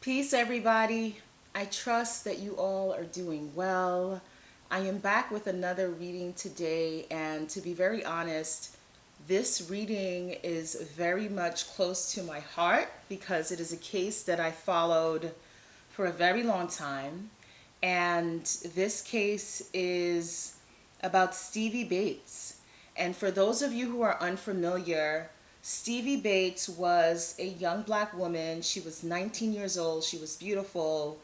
Peace, everybody. I trust that you all are doing well. I am back with another reading today, and to be very honest, this reading is very much close to my heart because it is a case that I followed for a very long time. And this case is about Stevie Bates. And for those of you who are unfamiliar, Stevie Bates was a young black woman. She was 19 years old. She was beautiful,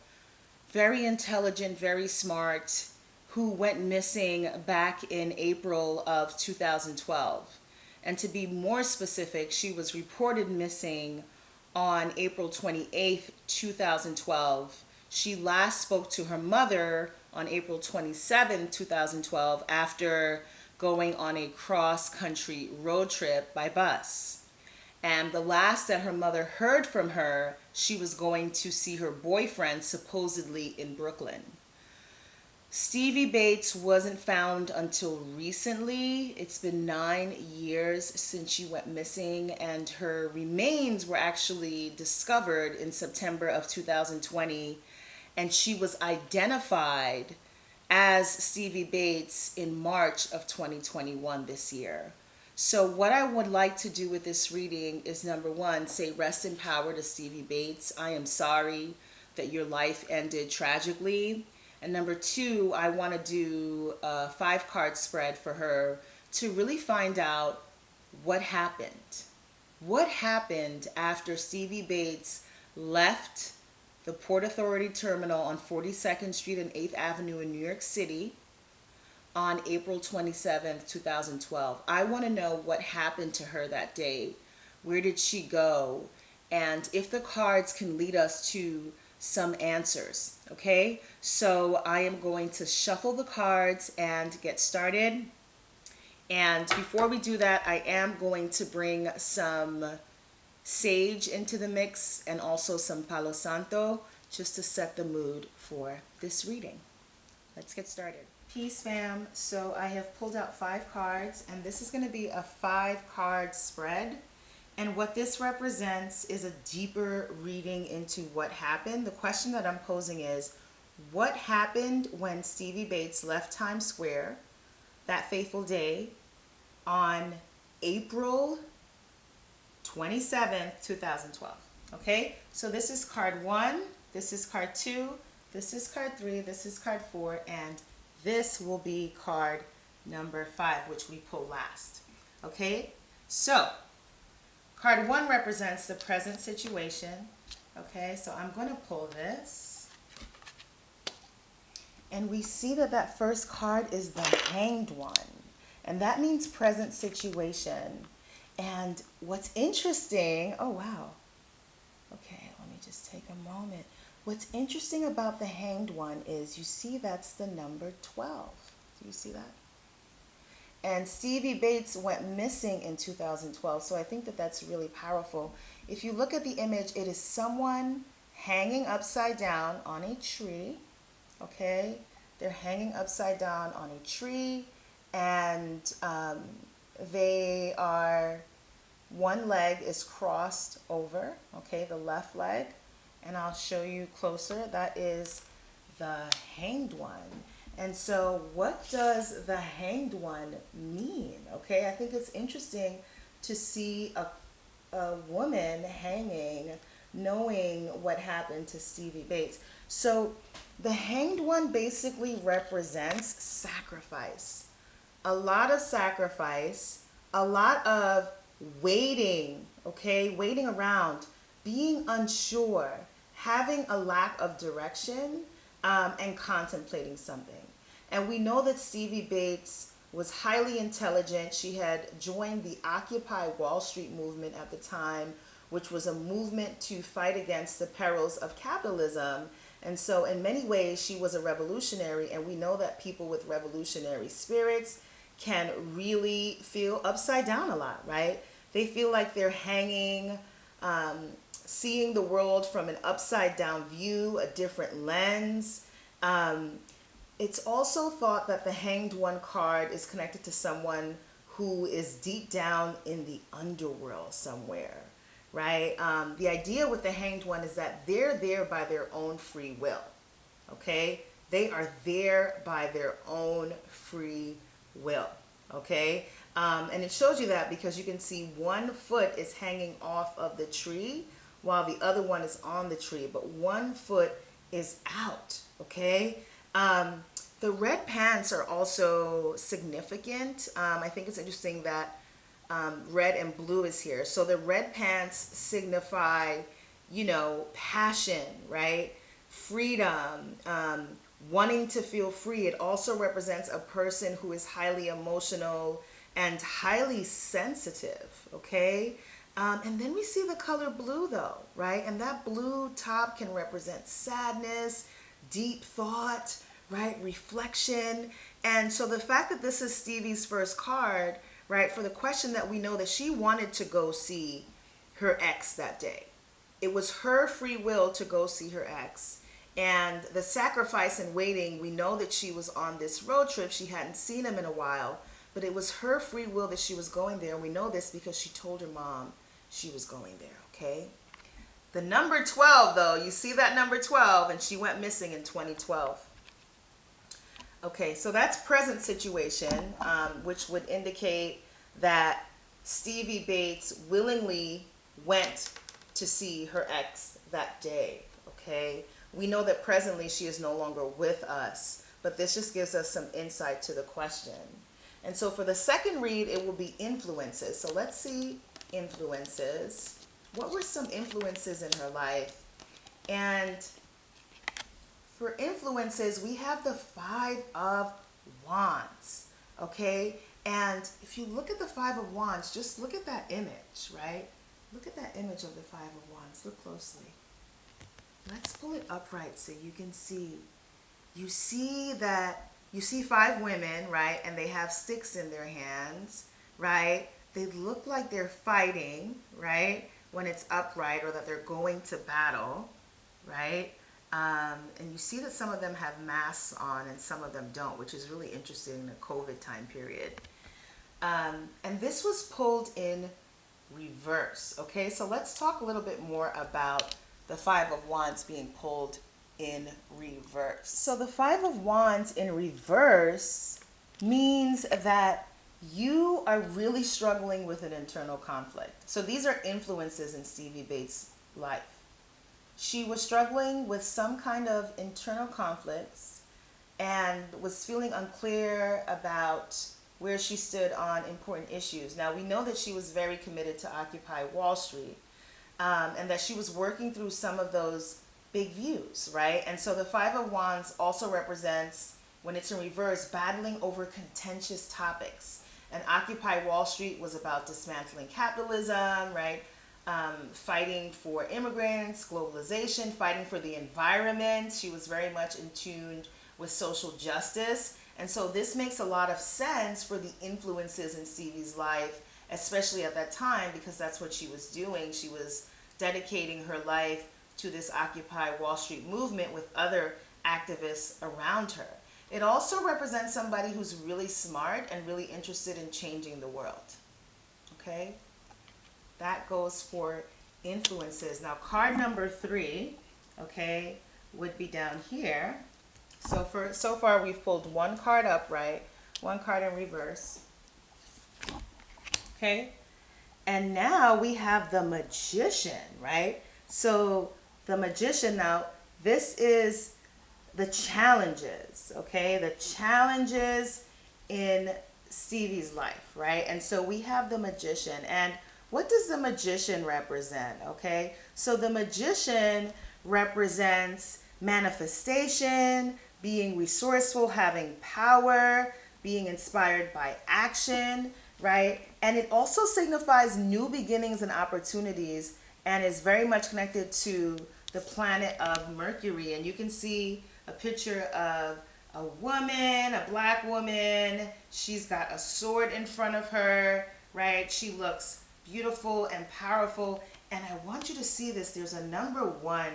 very intelligent, very smart, who went missing back in April of 2012. And to be more specific, she was reported missing on April 28th, 2012. She last spoke to her mother on April 27th, 2012, after going on a cross-country road trip by bus. And the last that her mother heard from her, she was going to see her boyfriend supposedly in Brooklyn. Stevie Bates wasn't found until recently. It's been 9 years since she went missing, and her remains were actually discovered in September of 2020, and she was identified as Stevie Bates in March of 2021 this year. So what I would like to do with this reading is, number one, say rest in power to Stevie Bates. I am sorry that your life ended tragically. And number two, I want to do a 5-card spread for her to really find out what happened. What happened after Stevie Bates left the Port Authority Terminal on 42nd Street and 8th Avenue in New York City on April 27th, 2012. I want to know what happened to her that day. Where did she go? And if the cards can lead us to some answers. Okay, so I am going to shuffle the cards and get started. And before we do that, I am going to bring some sage into the mix and also some Palo Santo just to set the mood for this reading. Let's get started. Peace, fam. So I have pulled out 5 cards, and this is going to be a 5-card spread. And what this represents is a deeper reading into what happened. The question that I'm posing is, what happened when Stevie Bates left Times Square that fateful day on April 27th, 2012? Okay, so this is card 1, this is card 2, this is card 3, this is card 4, and this will be card number 5, which we pull last. Okay, so card 1 represents the present situation. Okay, so I'm going to pull this. And we see that that first card is the Hanged One. And that means present situation. And what's interesting, oh wow. Okay, let me just take a moment. What's interesting about the Hanged One is you see that's the number 12. Do you see that? And Stevie Bates went missing in 2012, so I think that that's really powerful. If you look at the image, it is someone hanging upside down on a tree, okay? They're hanging upside down on a tree, and they are, one leg is crossed over, okay, the left leg, and I'll show you closer. That is the Hanged One. And so what does the Hanged One mean? Okay, I think it's interesting to see a woman hanging, knowing what happened to Stevie Bates. So the Hanged One basically represents sacrifice. A lot of sacrifice, a lot of waiting, okay, waiting around, being unsure, having a lack of direction, and contemplating something. And we know that Stevie Bates was highly intelligent. She had joined the Occupy Wall Street movement at the time, which was a movement to fight against the perils of capitalism. And so in many ways, she was a revolutionary. And we know that people with revolutionary spirits can really feel upside down a lot, right? They feel like they're hanging, seeing the world from an upside down view, a different lens. It's also thought that the Hanged One card is connected to someone who is deep down in the underworld somewhere. right? The idea with the Hanged One is that they're there by their own free will, okay? They are there by their own free will, okay? And it shows you that because you can see one foot is hanging off of the tree while the other one is on the tree, but one foot is out, okay? The red pants are also significant. I think it's interesting that red and blue is here. So the red pants signify, you know, passion, right? Freedom, wanting to feel free. It also represents a person who is highly emotional and highly sensitive, okay? And then we see the color blue though, right? And that blue top can represent sadness, deep thought, right? Reflection. And so the fact that this is Stevie's first card, right? For the question that we know that she wanted to go see her ex that day. It was her free will to go see her ex. And the sacrifice and waiting, we know that she was on this road trip. She hadn't seen him in a while, but it was her free will that she was going there. And we know this because she told her mom she was going there, okay? The number 12, though, you see that number 12, and she went missing in 2012. Okay, so that's present situation, which would indicate that Stevie Bates willingly went to see her ex that day, okay? We know that presently she is no longer with us, but this just gives us some insight to the question. And so for the second read, it will be influences. So let's see influences. What were some influences in her life? And for influences, we have the Five of Wands, okay? And if you look at the Five of Wands, just look at that image, right? Look at that image of the Five of Wands. Look closely. Let's pull it upright so you can see. You see five women, right? And they have sticks in their hands, right? They look like they're fighting, right? When it's upright, or that they're going to battle, right? And you see that some of them have masks on and some of them don't, which is really interesting in the COVID time period. And this was pulled in reverse, okay? So let's talk a little bit more about the Five of Wands being pulled in reverse. So the Five of Wands in reverse means that you are really struggling with an internal conflict. So these are influences in Stevie Bates' life. She was struggling with some kind of internal conflicts and was feeling unclear about where she stood on important issues. Now, we know that she was very committed to Occupy Wall Street, and that she was working through some of those big views, right? And so the Five of Wands also represents, when it's in reverse, battling over contentious topics. And Occupy Wall Street was about dismantling capitalism, right? Fighting for immigrants, globalization, fighting for the environment. She was very much in tune with social justice. And so this makes a lot of sense for the influences in Stevie's life, especially at that time, because that's what she was doing. She was dedicating her life to this Occupy Wall Street movement with other activists around her. It also represents somebody who's really smart and really interested in changing the world, okay? That goes for influences. Now, card number 3, okay, would be down here. So far, we've pulled one card upright, one card in reverse, okay? And now we have the Magician, right? So the Magician, now, this is the challenges, okay? The challenges in Stevie's life, right? And so we have the Magician. And what does the Magician represent, okay? So the Magician represents manifestation, being resourceful, having power, being inspired by action, right? And it also signifies new beginnings and opportunities, and is very much connected to the planet of Mercury. And you can see a picture of a woman, a black woman. She's got a sword in front of her, right? She looks beautiful and powerful. And I want you to see this. There's a number 1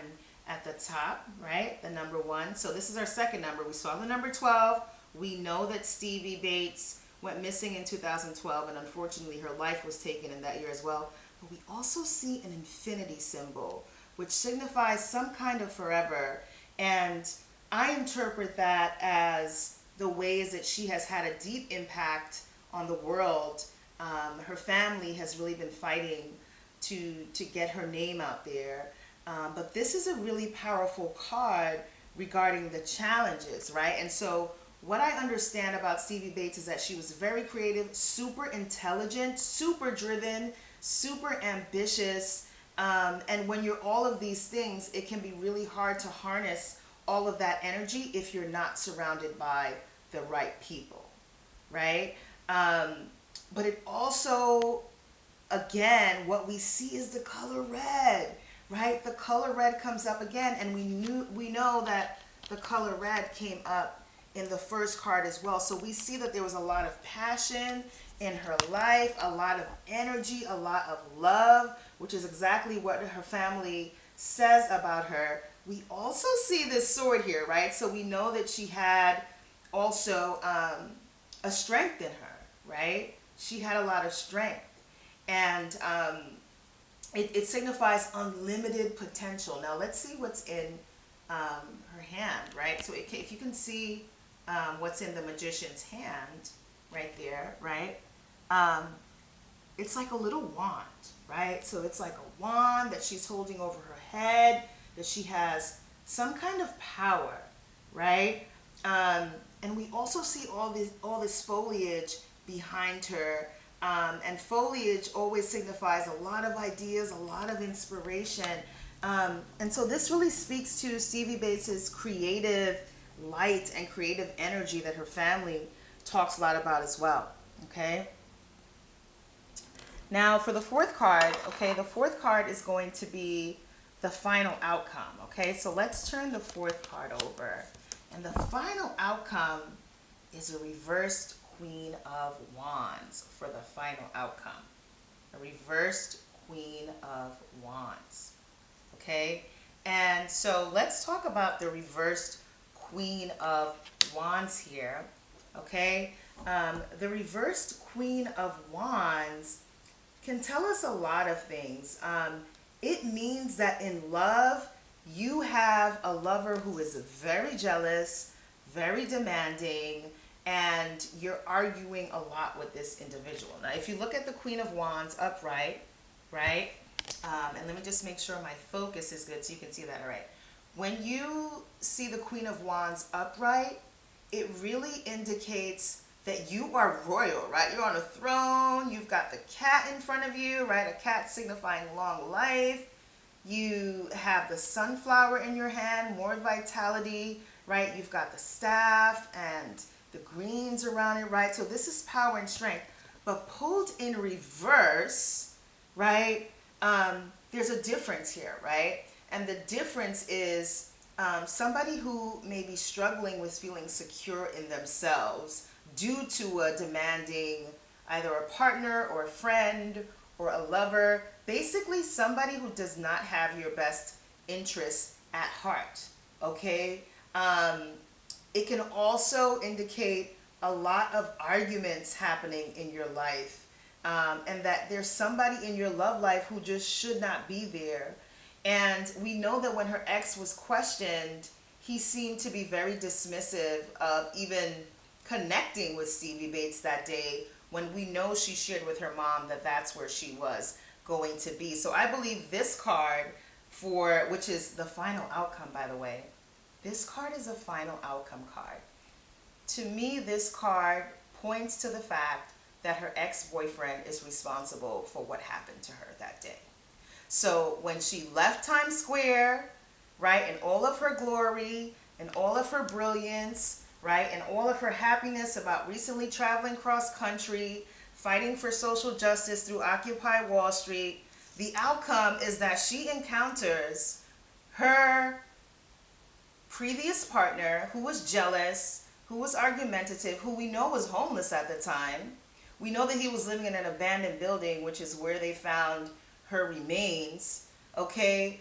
at the top, right? The number 1. So this is our second number. We saw the number 12. We know that Stevie Bates went missing in 2012, and unfortunately her life was taken in that year as well. but we also see an infinity symbol, which signifies some kind of forever. And I interpret that as the ways that she has had a deep impact on the world. Her family has really been fighting to get her name out there. But this is a really powerful card regarding the challenges, right? And so what I understand about Stevie Bates is that she was very creative, super intelligent, super driven, super ambitious. And when you're all of these things, it can be really hard to harness all of that energy if you're not surrounded by the right people, right? But it also, again, what we see is the color red, right? The color red comes up again, and we know that the color red came up in the first card as well. So we see that there was a lot of passion in her life, a lot of energy, a lot of love, which is exactly what her family says about her. We also see this sword here, right? So we know that she had also a strength in her, right? She had a lot of strength. And it signifies unlimited potential. Now let's see what's in her hand, right? So if you can see what's in the magician's hand right there, right? It's like a little wand, right? So it's like a wand that she's holding over her head, that she has some kind of power, right? And we also see all this foliage behind her. And foliage always signifies a lot of ideas, a lot of inspiration. And so this really speaks to Stevie Bates's creative light and creative energy that her family talks a lot about as well. Okay. Now for the fourth card, okay, the fourth card is going to be the final outcome. Okay, so let's turn the fourth card over. And the final outcome is a reversed Queen of Wands for the final outcome. A reversed Queen of Wands. Okay, and so let's talk about the reversed Queen of Wands here. Okay, the reversed Queen of Wands can tell us a lot of things. It means that in love, you have a lover who is very jealous, very demanding, and you're arguing a lot with this individual. Now, if you look at the Queen of Wands upright, right? And let me just make sure my focus is good so you can see that all right. When you see the Queen of Wands upright, it really indicates that you are royal, right? You're on a throne, you've got the cat in front of you, right? A cat signifying long life. You have the sunflower in your hand, more vitality, right? You've got the staff and the greens around it, right? So this is power and strength. But pulled in reverse, right? There's a difference here, right? And the difference is somebody who may be struggling with feeling secure in themselves due to a demanding either a partner or a friend or a lover, basically somebody who does not have your best interests at heart, okay? It can also indicate a lot of arguments happening in your life, and that there's somebody in your love life who just should not be there. And we know that when her ex was questioned, he seemed to be very dismissive of even connecting with Stevie Bates that day, when we know she shared with her mom that that's where she was going to be. So I believe this card, which is the final outcome, by the way, this card is a final outcome card. To me, this card points to the fact that her ex-boyfriend is responsible for what happened to her that day. So when she left Times Square, right, in all of her glory and all of her brilliance, right, and all of her happiness about recently traveling cross country, fighting for social justice through Occupy Wall Street, the outcome is that she encounters her previous partner who was jealous, who was argumentative, who we know was homeless at the time. We know that he was living in an abandoned building, which is where they found her remains, okay?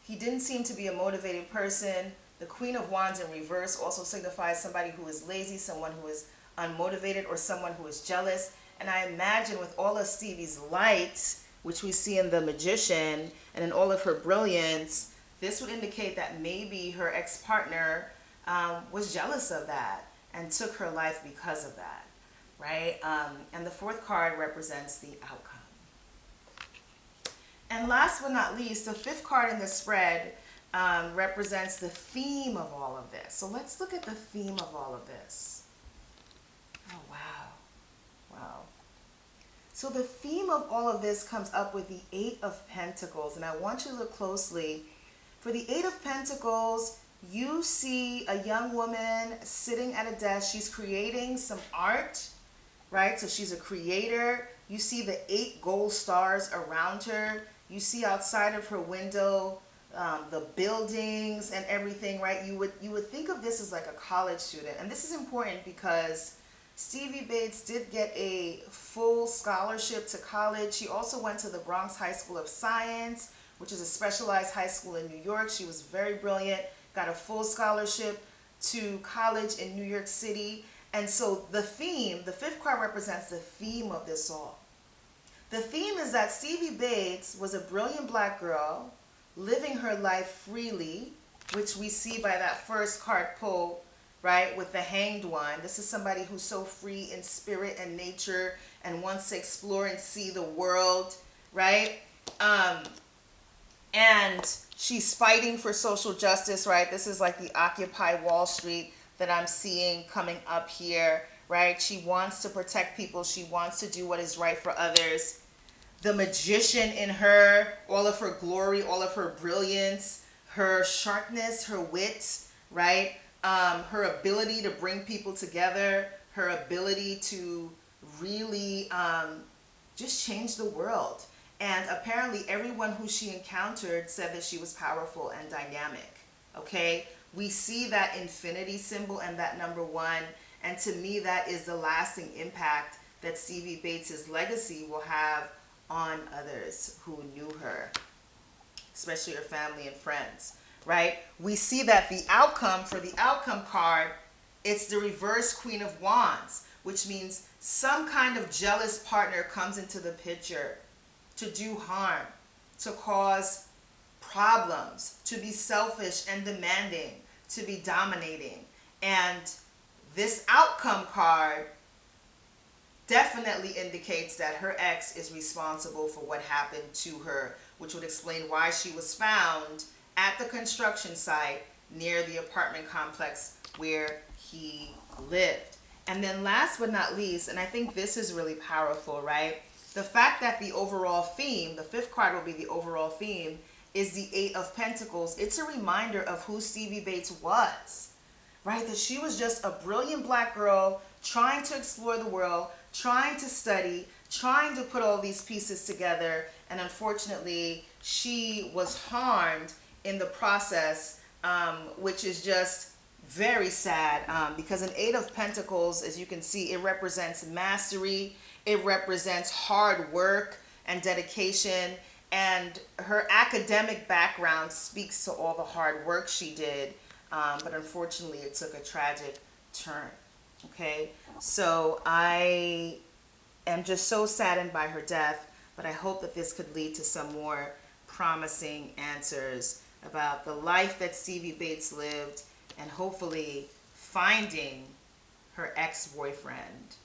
He didn't seem to be a motivated person. The Queen of Wands in reverse also signifies somebody who is lazy, someone who is unmotivated, or someone who is jealous. And I imagine with all of Stevie's light, which we see in the Magician and in all of her brilliance, this would indicate that maybe her ex-partner was jealous of that and took her life because of that, right? And the fourth card represents the outcome. And last but not least, the fifth card in the spread represents the theme of all of this. So let's look at the theme of all of this. Oh, wow. Wow. So the theme of all of this comes up with the Eight of Pentacles. And I want you to look closely. For the Eight of Pentacles, you see a young woman sitting at a desk. She's creating some art, right? So she's a creator. You see the 8 gold stars around her. You see outside of her window the buildings and everything, right? You would think of this as like a college student. And this is important because Stevie Bates did get a full scholarship to college. She also went to the Bronx High School of Science, which is a specialized high school in New York. She was very brilliant, got a full scholarship to college in New York City. And so the theme, the fifth card represents the theme of this all. The theme is that Stevie Bates was a brilliant black girl living her life freely, which we see by that first card pull, right, with the Hanged One. This is somebody who's so free in spirit and nature and wants to explore and see the world, right? And she's fighting for social justice, right? This is like the Occupy Wall Street that I'm seeing coming up here, right? She wants to protect people. She wants to do what is right for others. The magician in her, all of her glory, all of her brilliance, her sharpness, her wit, right? Her ability to bring people together, her ability to really just change the world. And apparently everyone who she encountered said that she was powerful and dynamic, okay? We see that infinity symbol and that number 1. And to me, that is the lasting impact that Stevie Bates' legacy will have on others who knew her, especially her family and friends, right? We see that the outcome, for the outcome card, it's the reverse Queen of Wands, which means some kind of jealous partner comes into the picture to do harm, to cause problems, to be selfish and demanding, to be dominating. And this outcome card definitely indicates that her ex is responsible for what happened to her, which would explain why she was found at the construction site near the apartment complex where he lived. And then last but not least, and I think this is really powerful, right? The fact that the overall theme, the fifth card will be the overall theme, is the Eight of Pentacles. It's a reminder of who Stevie Bates was, right? That she was just a brilliant black girl trying to explore the world, trying to study, trying to put all these pieces together, and unfortunately she was harmed in the process, which is just very sad, because an Eight of Pentacles, as you can see, it represents mastery, it represents hard work and dedication, and her academic background speaks to all the hard work she did, but unfortunately it took a tragic turn. Okay, so I am just so saddened by her death, but I hope that this could lead to some more promising answers about the life that Stevie Bates lived, and hopefully finding her ex-boyfriend,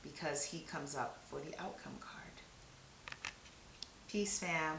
because he comes up for the outcome card. Peace, fam.